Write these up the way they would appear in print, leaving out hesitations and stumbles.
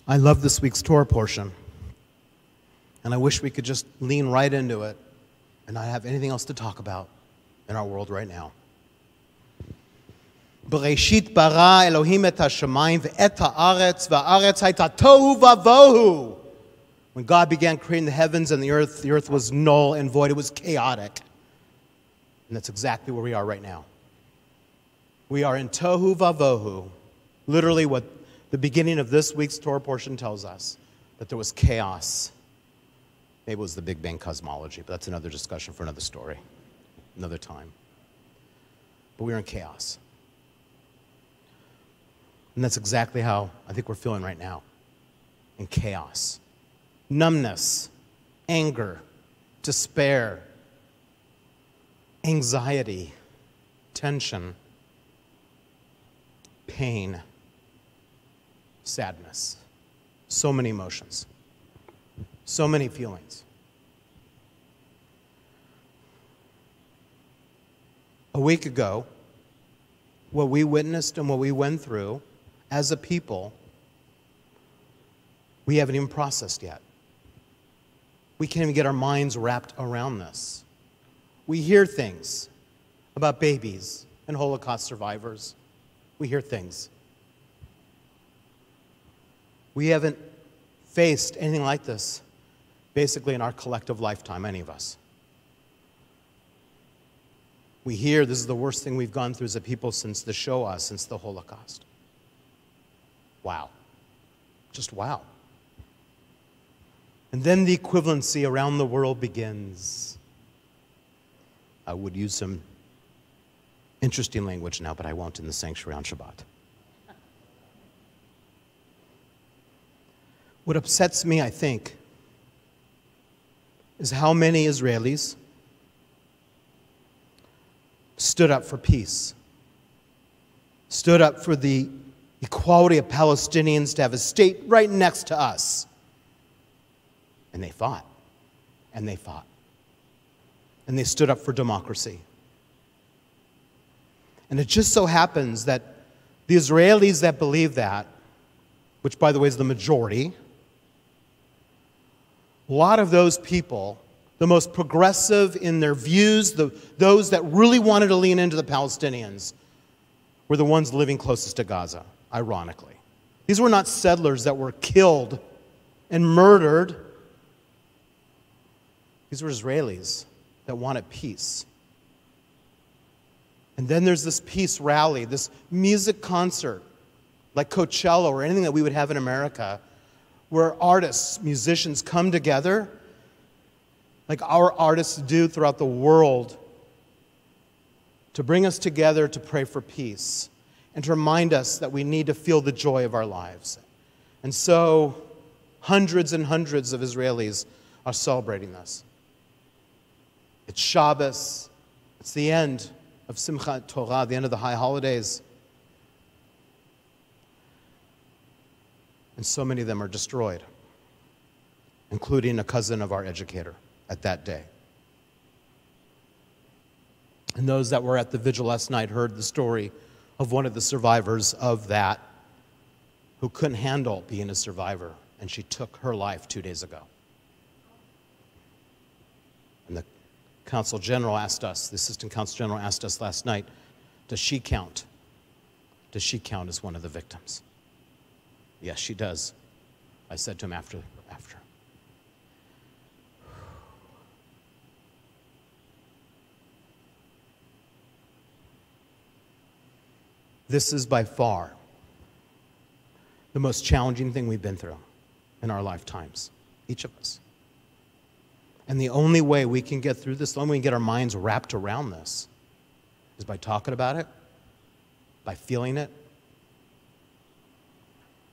I love this week's Torah portion, and I wish we could just lean right into it and not have anything else to talk about in our world right now. Bereshit bara Elohim et hashamayim ve'et haaretz va'aretz hayta tohu vavohu. When God began creating the heavens and the earth was null and void. It was chaotic. And that's exactly where we are right now. We are in tohu vavohu. Literally what the beginning of this week's Torah portion tells us, that there was chaos. Maybe it was the Big Bang cosmology, but that's another discussion for another story, another time. But we're in chaos. And that's exactly how I think we're feeling right now, in chaos. Numbness, anger, despair, anxiety, tension, pain, sadness. So many emotions, so many feelings. A week ago, what we witnessed and what we went through as a people, we haven't even processed yet. We can't even get our minds wrapped around this. We hear things about babies and Holocaust survivors. We hear things. We haven't faced anything like this, basically, in our collective lifetime, any of us. We hear this is the worst thing we've gone through as a people since the Shoah, since the Holocaust. Wow. Just wow. And then the equivalency around the world begins. I would use some interesting language now, but I won't in the sanctuary on Shabbat. What upsets me, I think, is how many Israelis stood up for peace, stood up for the equality of Palestinians to have a state right next to us. And they fought, and they fought. And they stood up for democracy. And it just so happens that the Israelis that believe that, which by the way is the majority, a lot of those people, the most progressive in their views, those that really wanted to lean into the Palestinians, were the ones living closest to Gaza, ironically. These were not settlers that were killed and murdered. These were Israelis that wanted peace. And then there's this peace rally, this music concert, like Coachella or anything that we would have in America, where artists, musicians come together, like our artists do throughout the world, to bring us together to pray for peace and to remind us that we need to feel the joy of our lives. And so hundreds and hundreds of Israelis are celebrating this. It's Shabbos. It's the end of Simchat Torah, the end of the high holidays. And so many of them are destroyed, including a cousin of our educator at that day. And those that were at the vigil last night heard the story of one of the survivors of that who couldn't handle being a survivor, and she took her life 2 days ago. And the Consul General asked us, the Assistant Consul General asked us last night, does she count? Does she count as one of the victims? Yes, she does. I said to him after. This is by far the most challenging thing we've been through in our lifetimes, each of us. And the only way we can get through this, the only way we can get our minds wrapped around this, is by talking about it, by feeling it,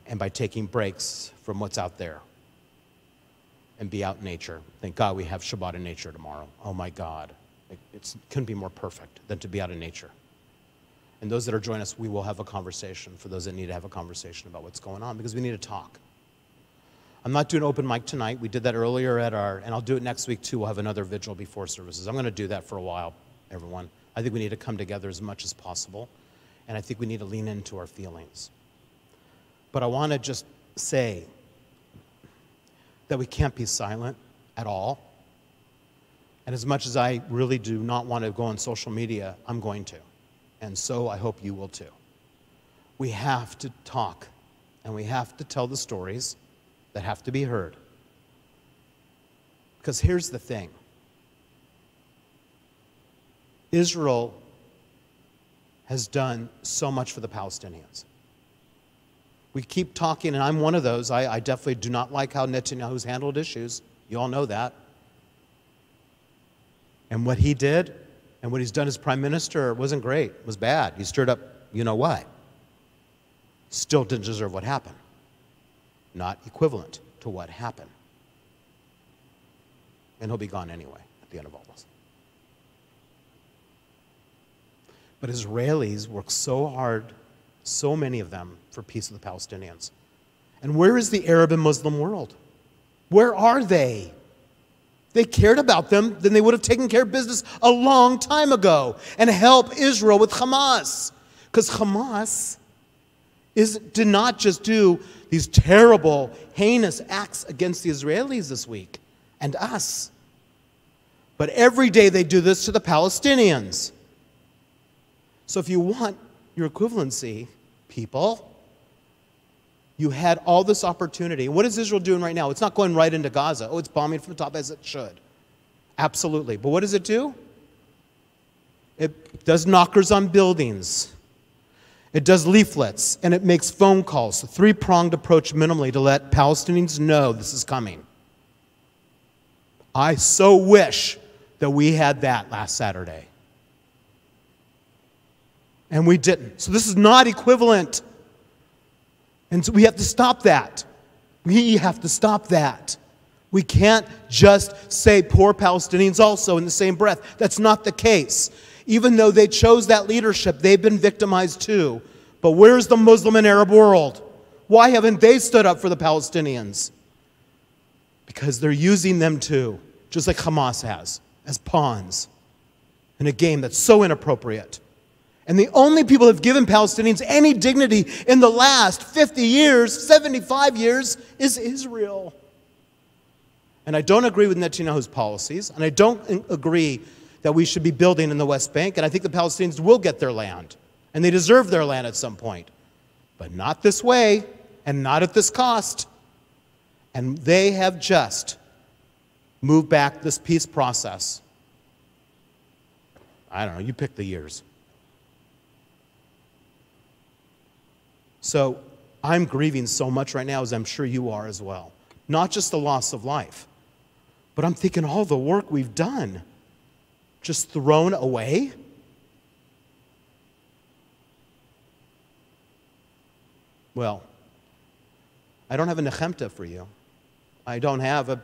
and by taking breaks from what's out there and be out in nature. Thank God we have Shabbat in nature tomorrow. Oh my God. It couldn't be more perfect than to be out in nature. And those that are joining us, we will have a conversation for those that need to have a conversation about what's going on, because we need to talk. I'm not doing open mic tonight. We did that earlier at and I'll do it next week too. We'll have another vigil before services. I'm going to do that for a while, everyone. I think we need to come together as much as possible, and I think we need to lean into our feelings. But I want to just say that we can't be silent at all. And as much as I really do not want to go on social media, I'm going to. And so I hope you will too. We have to talk, and we have to tell the stories that have to be heard. Because here's the thing. Israel has done so much for the Palestinians. We keep talking, and I'm one of those. I definitely do not like how Netanyahu's handled issues. You all know that. And what he did and what he's done as prime minister wasn't great. It was bad. He stirred up you know what. Still didn't deserve what happened. Not equivalent to what happened. And he'll be gone anyway at the end of all this. But Israelis work so hard, so many of them, for peace with the Palestinians. And where is the Arab and Muslim world? Where are they? If they cared about them, then they would have taken care of business a long time ago and helped Israel with Hamas. Because Hamas did not just do these terrible, heinous acts against the Israelis this week and us, but every day they do this to the Palestinians. So if you want your equivalency, people, you had all this opportunity. What is Israel doing right now? It's not going right into Gaza. Oh, it's bombing from the top as it should. Absolutely. But what does it do? It does knockers on buildings. It does leaflets, and it makes phone calls, a three-pronged approach minimally to let Palestinians know this is coming. I so wish that we had that last Saturday. And we didn't. So this is not equivalent. And so we have to stop that. We have to stop that. We can't just say poor Palestinians also in the same breath. That's not the case. Even though they chose that leadership, they've been victimized too. But where's the Muslim and Arab world? Why haven't they stood up for the Palestinians? Because they're using them too, just like Hamas has, as pawns in a game that's so inappropriate. And the only people who have given Palestinians any dignity in the last 50 years, 75 years, is Israel. And I don't agree with Netanyahu's policies, and I don't agree that we should be building in the West Bank, and I think the Palestinians will get their land, and they deserve their land at some point. But not this way, and not at this cost. And they have just moved back this peace process. I don't know, you pick the years. So I'm grieving so much right now, as I'm sure you are as well. Not just the loss of life, but I'm thinking all the work we've done, just thrown away. Well, I don't have a nechemta for you. I don't have a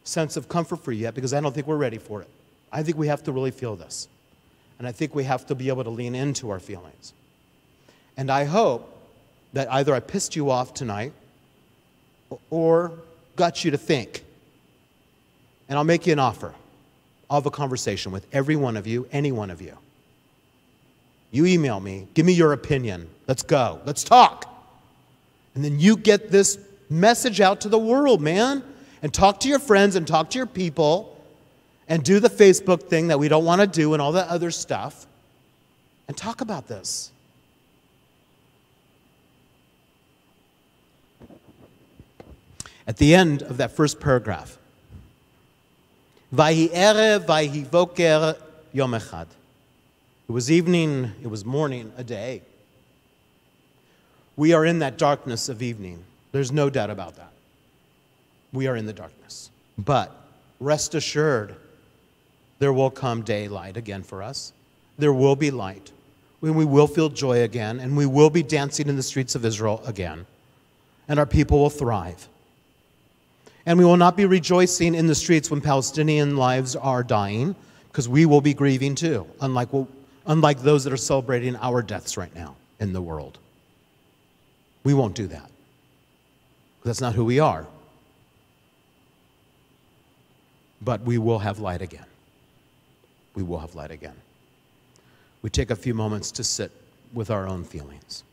sense of comfort for you yet because I don't think we're ready for it. I think we have to really feel this. And I think we have to be able to lean into our feelings. And I hope that either I pissed you off tonight or got you to think. And I'll make you an offer. I'll have a conversation with every one of you, any one of you. You email me, give me your opinion. Let's go. Let's talk. And then you get this message out to the world, man. And talk to your friends and talk to your people and do the Facebook thing that we don't want to do and all that other stuff. And talk about this. At the end of that first paragraph, Vahi erev, vahi voker, yom echad. It was evening, it was morning, a day. We are in that darkness of evening. There's no doubt about that. We are in the darkness. But rest assured, there will come daylight again for us. There will be light. We will feel joy again, and we will be dancing in the streets of Israel again. And our people will thrive. And we will not be rejoicing in the streets when Palestinian lives are dying, because we will be grieving too, unlike those that are celebrating our deaths right now in the world. We won't do that. That's not who we are. But we will have light again. We will have light again. We take a few moments to sit with our own feelings.